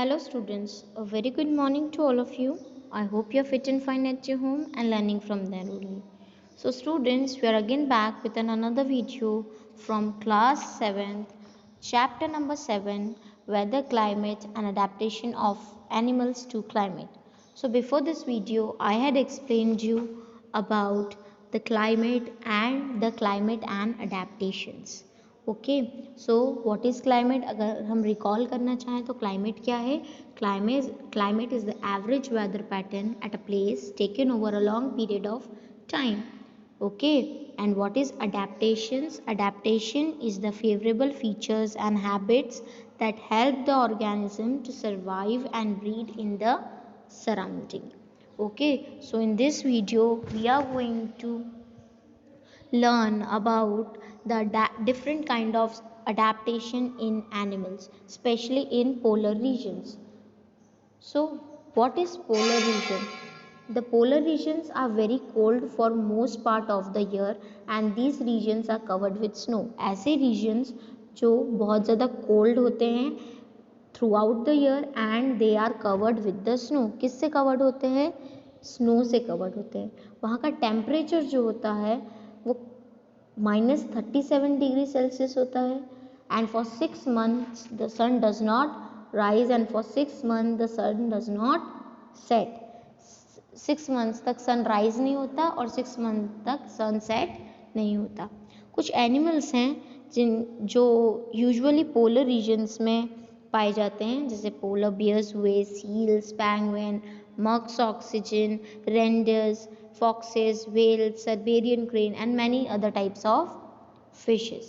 Hello students, a very good morning to all of you. I hope you are fit and fine at your home and learning from there only. So students, we are again back with another video from class 7th, chapter number 7, weather, climate and adaptation of animals to climate. So before this video, I had explained you about the climate and adaptations. Okay so what is climate, अगर हम recall करना चाहें तो climate क्या है. Climate is the average weather pattern at a place taken over a long period of time. Okay and what is adaptations? Adaptation is the favorable features and habits that help the organism to survive and breed in the surrounding. Okay, so in this video we are going to learn about the different kind of adaptation in animals, especially in polar regions. So what is polar region? The polar regions are very cold for most part of the year and these regions are covered with snow. ऐसे regions जो बहुत ज़्यादा cold होते हैं throughout the year and they are covered with the snow. किससे covered होते हैं? Snow से कवर्ड होते हैं. वहाँ का टेम्परेचर जो होता है वो -37 डिग्री सेल्सियस होता है and for 6 months the sun does not rise and for 6 months the sun does not set. 6 months तक सन राइज नहीं होता और 6 months तक सन सेट नहीं होता. कुछ एनिमल्स हैं जो यूजुअली पोलर रीजन्स में पाए जाते हैं, जैसे पोलर बियर्स हुए, सील्स, पेंगुइन, मक्स oxen, reindeers, foxes, whales, Siberian crane and many other types of fishes.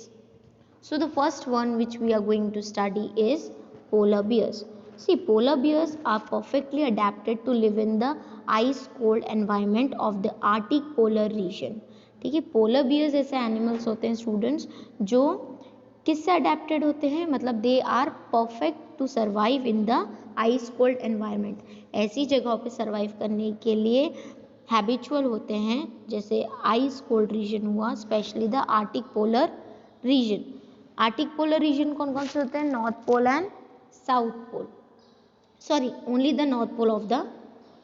So the first one which we are going to study is polar bears. See, polar bears are perfectly adapted to live in the ice cold environment of the Arctic polar region. ठीक है, polar bears ऐसे animals होते हैं students जो किससे adapted होते हैं, मतलब they are perfect to survive in the ice cold environment. ऐसी जगहों पे सर्वाइव करने के लिए हैबिचुअल होते हैं, जैसे आइस कोल्ड रीजन हुआ, specially the Arctic polar region. Arctic polar region कौन कौन से होते हैं? North pole and south pole. Sorry, only the north pole of the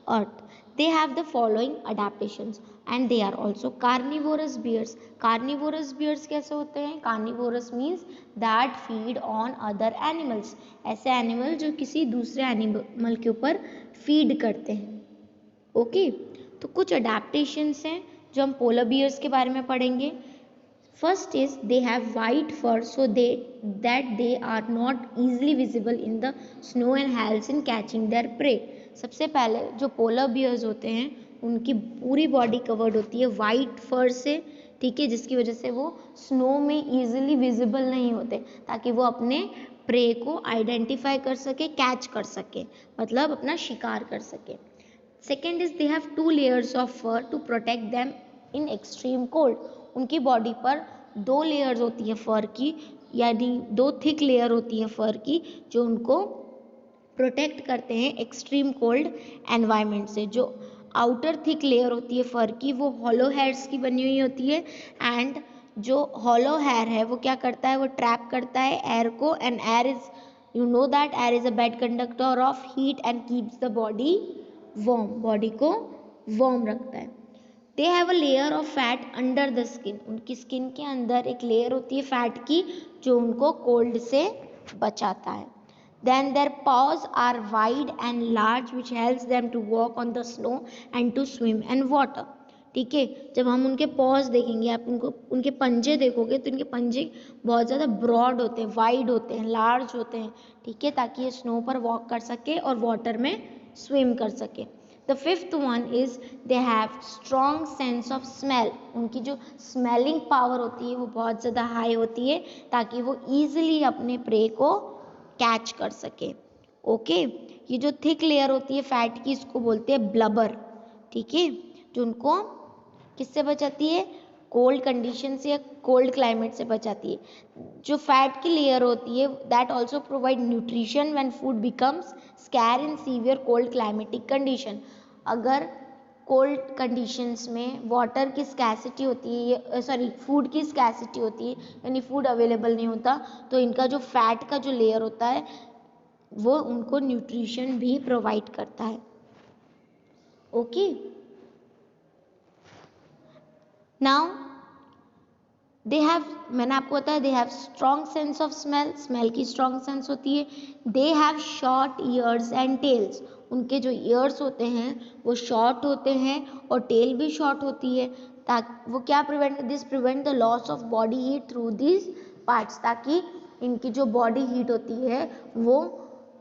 earth. They have the following adaptations and they are also carnivorous bears. Carnivorous bears कैसे होते हैं? Carnivorous means that feed on other animals. ऐसे animal जो किसी दूसरे animal के ऊपर feed करते हैं. ओके, तो कुछ अडेप्टेशंस हैं जो हम पोलर बियर्स के बारे में पढ़ेंगे. First is they have white fur so that they are not easily visible in the snow and helps in catching their prey. सबसे पहले जो पोलर बियर्स होते हैं उनकी पूरी बॉडी कवर्ड होती है वाइट फर से, ठीक है, जिसकी वजह से वो स्नो में ईजिली विजिबल नहीं होते, ताकि वो अपने प्रे को आइडेंटिफाई कर सके, कैच कर सके, मतलब अपना शिकार कर सके. Second is they have 2 layers of fur to protect them in extreme cold. उनकी बॉडी पर 2 layers होती है फर की, यानी 2 थिक लेयर होती है फर की जो उनको प्रोटेक्ट करते हैं एक्सट्रीम कोल्ड एनवायरनमेंट से. जो आउटर थिक लेयर होती है फर की वो हॉलो हेयर्स की बनी हुई होती है एंड जो हॉलो हेयर है वो क्या करता है? वो ट्रैप करता है एयर को and air is, you know that air is a bad conductor of heat and keeps the body warm. Body को वार्म रखता है. They have a layer of fat under the skin. उनकी skin के अंदर एक layer होती है fat की जो उनको कोल्ड से बचाता है. Then their paws are wide and large which helps them to walk on the snow and to swim in water. ठीक है, जब हम उनके पॉज देखेंगे, आप उनके पंजे देखोगे तो उनके पंजे बहुत ज़्यादा ब्रॉड होते हैं, वाइड होते हैं, लार्ज होते हैं, ठीक है, ताकि ये स्नो पर वॉक कर सके और वाटर में स्विम कर सके. The fifth one is they have strong sense of smell. उनकी जो स्मेलिंग पावर होती है वो बहुत ज़्यादा हाई होती है ताकि वो ईजिली अपने प्रे को कैच कर सके. ओके, ये जो थिक लेयर होती है फैट की इसको बोलते हैं ब्लबर, ठीक है, जो उनको किससे बचाती है? कोल्ड कंडीशन से या कोल्ड क्लाइमेट से बचाती है. जो फैट की लेयर होती है that also provide nutrition when food becomes scare in severe cold climatic condition. अगर कोल्ड कंडीशंस में वाटर की स्कैसिटी होती है, सॉरी फूड की स्कैसिटी होती है, यानी फूड अवेलेबल नहीं होता, तो इनका जो फैट का जो लेयर होता है वो उनको न्यूट्रिशन भी प्रोवाइड करता है। ओके, नाउ दे हैव, मैंने आपको बताया they have strong sense of smell, smell की स्ट्रॉन्ग सेंस होती है। They have short ears and tails, उनके जो ईयर्स होते हैं वो शॉर्ट होते हैं और टेल भी शॉर्ट होती है, ताकि वो क्या prevent the loss of body heat through this parts, ताकि इनकी जो बॉडी हीट होती है वो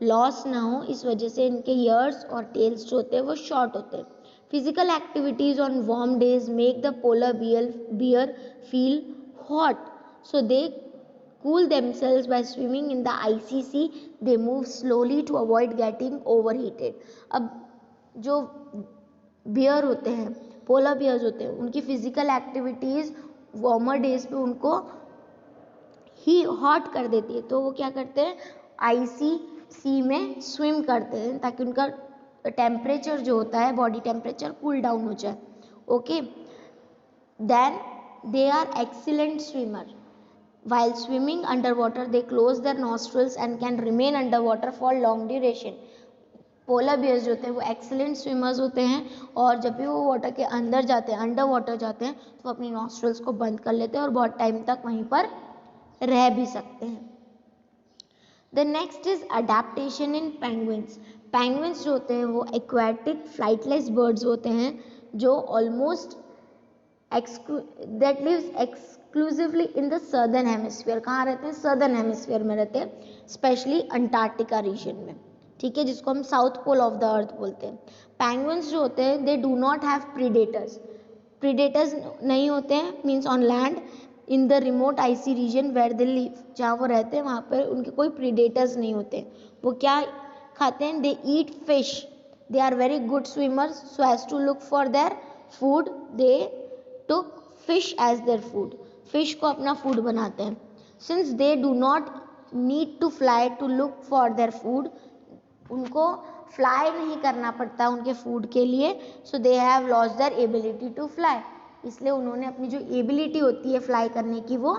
लॉस ना हो, इस वजह से इनके ईयर्स और टेल्स जो होते हैं वो शॉर्ट होते हैं। Physical activities on warm days make the polar bear feel hot, so they cool themselves by swimming in the icy sea. They move slowly to avoid getting overheated. अब जो beer होते हैं, पोलर बियर्स होते हैं, उनकी physical activities warmer days पे उनको ही hot कर देती है, तो वो क्या करते हैं, आईसी सी में स्विम करते हैं ताकि उनका टेम्परेचर जो होता है, बॉडी टेम्परेचर कूल डाउन हो जाए। Okay, then they are excellent swimmer. While swimming underwater, they close their nostrils and can remain underwater for long duration. Polar bears जो होते हैं वो एक्सीलेंट स्विमर्स होते हैं, और जब भी वो वाटर के अंदर जाते हैं, अंडर वाटर जाते हैं, तो अपनी नॉस्ट्रल्स को बंद कर लेते हैं और बहुत टाइम तक वहीं पर रह भी सकते हैं। The next is adaptation in penguins. Penguins जो होते हैं वो एक्वाटिक फ्लाइटलेस बर्ड्स होते हैं जो almost that lives exclusively in the southern hemisphere। कहाँ रहते हैं, सदर्न हेमिस्फीयर में रहते हैं, स्पेशली अंटार्कटिका रीजन में, ठीक है, जिसको हम south pole of the earth बोलते हैं। पेंगुइन्स जो होते हैं they do not have predators, predators नहीं होते हैं, means on land in the remote icy region where they live, जहाँ वो रहते हैं वहाँ पर उनके कोई प्रीडेटर्स नहीं होते। वो क्या खाते हैं, they eat fish, they are very good swimmers, so as to look for their food they took fish as their food, fish को अपना food बनाते हैं। Since they do not need to fly to look for their food, उनको fly नहीं करना पड़ता उनके food के लिए, so they have lost their ability to fly, इसलिए उन्होंने अपनी जो ability होती है fly करने की वो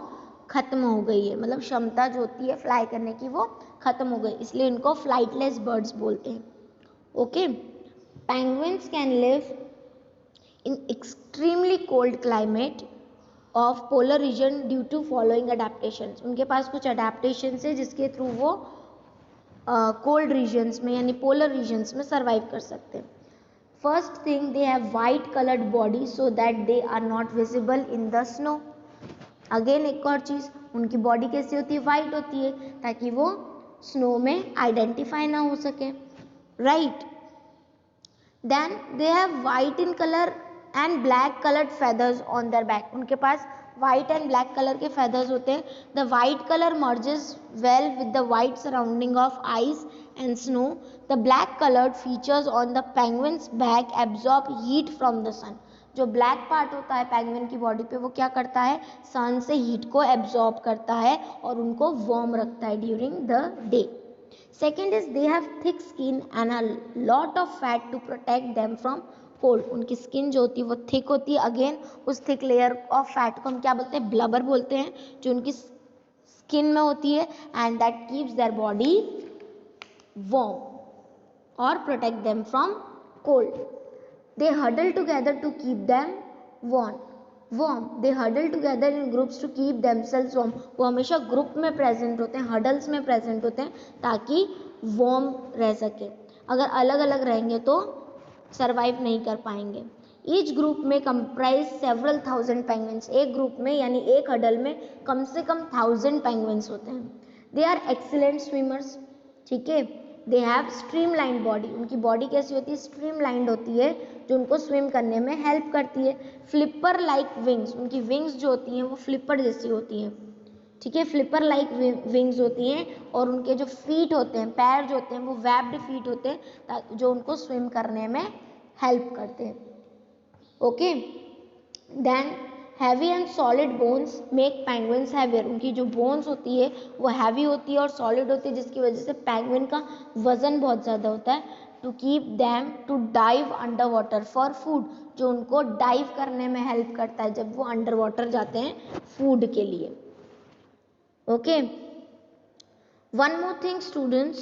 खत्म हो गई है, मतलब क्षमता जो होती है fly करने की वो खत्म हो गई, इसलिए इनको flightless birds बोलते हैं। Okay, penguins can live in extremely cold climate of polar region due to following adaptations। उनके पास कुछ adaptations है जिसके थ्रू वो कोल्ड रीजन्स में यानी पोलर रीजन्स में सर्वाइव कर सकते हैं। First thing, they have white coloured body so that they are not visible in the snow. Again एक और चीज़, उनकी बॉडी कैसी होती है, वाइट होती है, ताकि वो स्नो में आइडेंटिफाई ना हो सके, right. Then they have white in colour and black coloured feathers on their back. उनके पास वाइट एंड ब्लैक कलर के फेदर्स होते हैं। The white colour merges well with the white surrounding of ice and snow. The black coloured features on the penguins back absorb heat from the sun. जो black part होता है penguin की body पे वो क्या करता है, सन से हीट को एब्जॉर्ब करता है और उनको वार्म रखता है during the day. Second is they have thick skin and a lot of fat to protect them from cold. उनकी स्किन जो होती है वो थिक होती है, अगेन उस थिक लेयर ऑफ फैट को हम क्या बोलते हैं, ब्लबर बोलते हैं, जो उनकी स्किन में होती है, and that keeps their body warm और protect them from cold. They huddle together to keep them warm. They huddle together in groups to keep themselves warm. वो हमेशा ग्रुप में प्रेजेंट होते हैं, हडल्स में प्रेजेंट होते हैं ताकि वार्म रह सके। अगर अलग अलग रहेंगे तो सर्वाइव नहीं कर पाएंगे। ईच ग्रुप में कंप्राइज सेवरल थाउजेंड पेंगुइन्स। एक ग्रुप में यानी एक हडल में कम से कम 1000 पेंगुइन्स होते हैं। दे आर एक्सीलेंट स्विमर्स, ठीक है। They have streamlined body. उनकी बॉडी कैसी होती है, स्ट्रीमलाइंड होती है, जो उनको स्विम करने में हेल्प करती है। Flipper like Winx. उनकी विंग्स जो होती हैं वो फ्लिपर जैसी होती हैं, ठीक है, फ्लिपर लाइक विंग्स होती हैं। और उनके जो फीट होते हैं, पैर जो होते हैं वो वेब्ड फीट होते हैं, जो उनको स्विम करने में हेल्प करते हैं। Okay, then heavy and solid bones make penguins heavier. उनकी जो बोन्स होती है वो हैवी होती है और सॉलिड होती है, जिसकी वजह से पेंगुइन का वजन बहुत ज़्यादा होता है। To keep them to dive under water for food. जो उनको डाइव करने में हेल्प करता है जब वो अंडर वाटर जाते हैं फूड के लिए। Okay, one more thing students,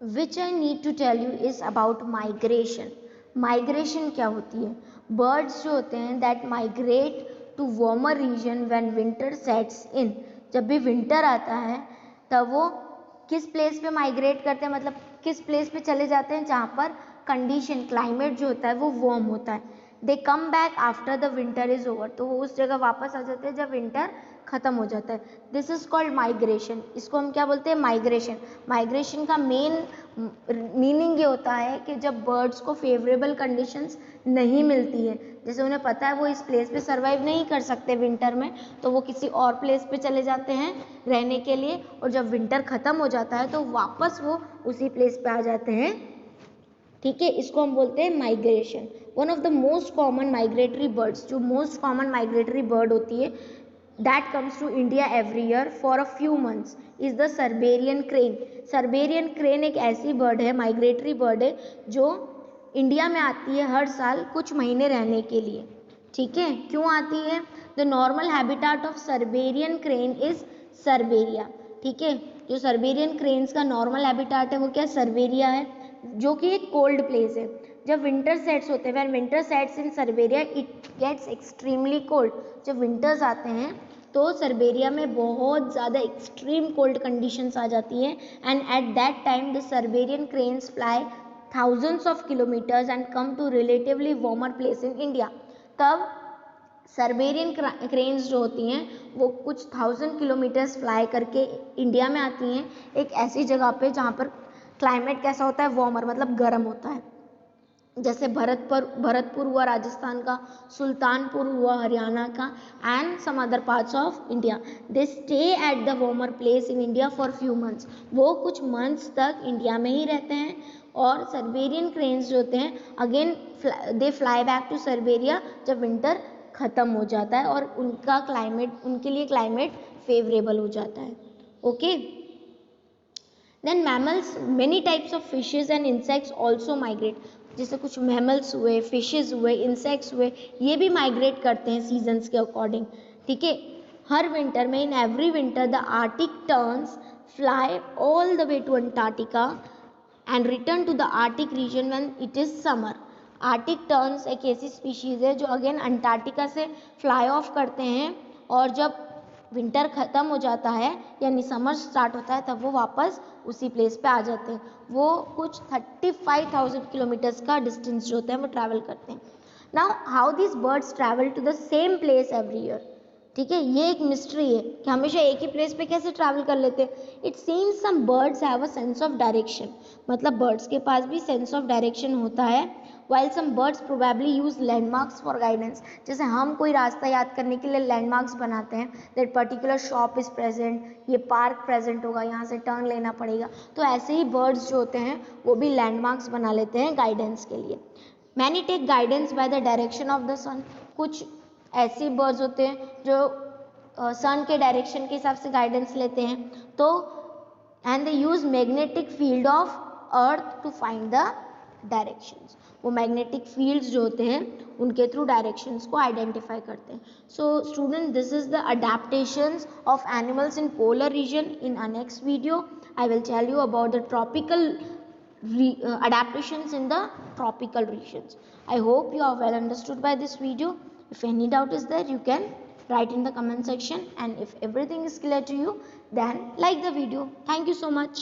which I need to tell you is about migration. Migration क्या होती है? बर्ड्स जो होते हैं that migrate to warmer region when winter sets in. जब भी विंटर आता है तब वो किस प्लेस पे माइग्रेट करते हैं, मतलब किस प्लेस पे चले जाते हैं जहाँ पर कंडीशन क्लाइमेट जो होता है वो वार्म होता है। They come back after the winter is over, तो वो उस जगह वापस आ जाते हैं जब विंटर खत्म हो जाता है। This is called migration. इसको हम क्या बोलते हैं? माइग्रेशन। माइग्रेशन का मेन मीनिंग ये होता है कि जब बर्ड्स को फेवरेबल कंडीशंस नहीं मिलती है, जैसे उन्हें पता है वो इस प्लेस पे सर्वाइव नहीं कर सकते विंटर में, तो वो किसी और प्लेस पे चले जाते हैं रहने के लिए, और जब विंटर ख़त्म हो जाता है तो वापस वो उसी प्लेस पे आ जाते हैं। ठीक है, इसको हम बोलते हैं migration. One of the most common migratory birds, जो मोस्ट कॉमन माइग्रेटरी बर्ड होती है that comes to India every year for a few months is the Siberian crane. Siberian crane एक ऐसी बर्ड है, माइग्रेटरी बर्ड है, जो India में आती है हर साल कुछ महीने रहने के लिए। ठीक है, क्यों आती है? The normal habitat of Siberian crane is Siberia. ठीक है, जो सर्बेरियन क्रेन्स का नॉर्मल हैबिटाट है वो क्या? सर्बेरिया है, जो कि एक कोल्ड प्लेस है। जब विंटर सेट्स होते हैं, when winter sets in Siberia it gets extremely cold. जब विंटर्स आते हैं तो सर्बेरिया में बहुत ज़्यादा एक्सट्रीम कोल्ड कंडीशंस आ जाती हैं, and at that time the Siberian cranes fly thousands of kilometers and come to relatively warmer place in India। तब सर्बेरियन क्रेन्स जो होती हैं वो कुछ 1000 किलोमीटर्स फ्लाई करके इंडिया में आती हैं, एक ऐसी जगह पे जहाँ पर क्लाइमेट कैसा होता है? वार्मर, मतलब गर्म होता है। जैसे भरतपुर हुआ राजस्थान का, सुल्तानपुर हुआ हरियाणा का, and some other parts of India. They stay at the warmer place in India for few months. वो कुछ मंथ्स तक इंडिया में ही रहते हैं। और सर्बेरियन क्रेन्स जो होते हैं again they fly back to Siberia जब विंटर ख़त्म हो जाता है और उनका क्लाइमेट, उनके लिए क्लाइमेट फेवरेबल हो जाता है। Okay, then mammals, many types of fishes and insects also migrate. जैसे कुछ मैमल्स हुए, फिशेज हुए, इंसेक्ट्स हुए, ये भी माइग्रेट करते हैं सीजन्स के अकॉर्डिंग। ठीक है, हर विंटर में, in every winter the Arctic terns fly all the way to Antarctica and return to the Arctic region when it is summer. Arctic terns एक ऐसी स्पीशीज़ है जो अगेन अंटार्कटिका से फ्लाई ऑफ करते हैं, और जब विंटर ख़त्म हो जाता है यानी समर स्टार्ट होता है तब वो वापस उसी प्लेस पे आ जाते हैं। वो कुछ 35,000 किलोमीटर्स का डिस्टेंस जो होता है वो ट्रैवल करते हैं। Now how this birds travel to the same place every year. ठीक है, ये एक मिस्ट्री है कि हमेशा एक ही प्लेस पे कैसे ट्रैवल कर लेते हैं। It seems some birds have a sense of direction, मतलब बर्ड्स के पास भी सेंस ऑफ डायरेक्शन होता है। While some birds probably use landmarks for guidance. जैसे हम कोई रास्ता याद करने के लिए लैंडमार्क्स बनाते हैं, that particular shop is present, ये पार्क प्रेजेंट होगा, यहाँ से टर्न लेना पड़ेगा। तो ऐसे ही बर्ड्स जो होते हैं वो भी लैंडमार्क्स बना लेते हैं गाइडेंस के लिए। Many take guidance by the direction of the sun. कुछ ऐसे बर्ड्स होते हैं जो सन के डायरेक्शन के हिसाब से गाइडेंस लेते हैं, तो and they use magnetic field of earth to find the directions. वो मैग्नेटिक फील्ड्स जो होते हैं उनके थ्रू डायरेक्शंस को आइडेंटिफाई करते हैं। So student, this is the adaptations of animals in polar region. In a next video I will tell you about the tropical adaptations in the tropical regions. I hope you are well understood by this video. If any doubt is there, you can write in the comment section, and if everything is clear to you, then like the video. Thank you so much.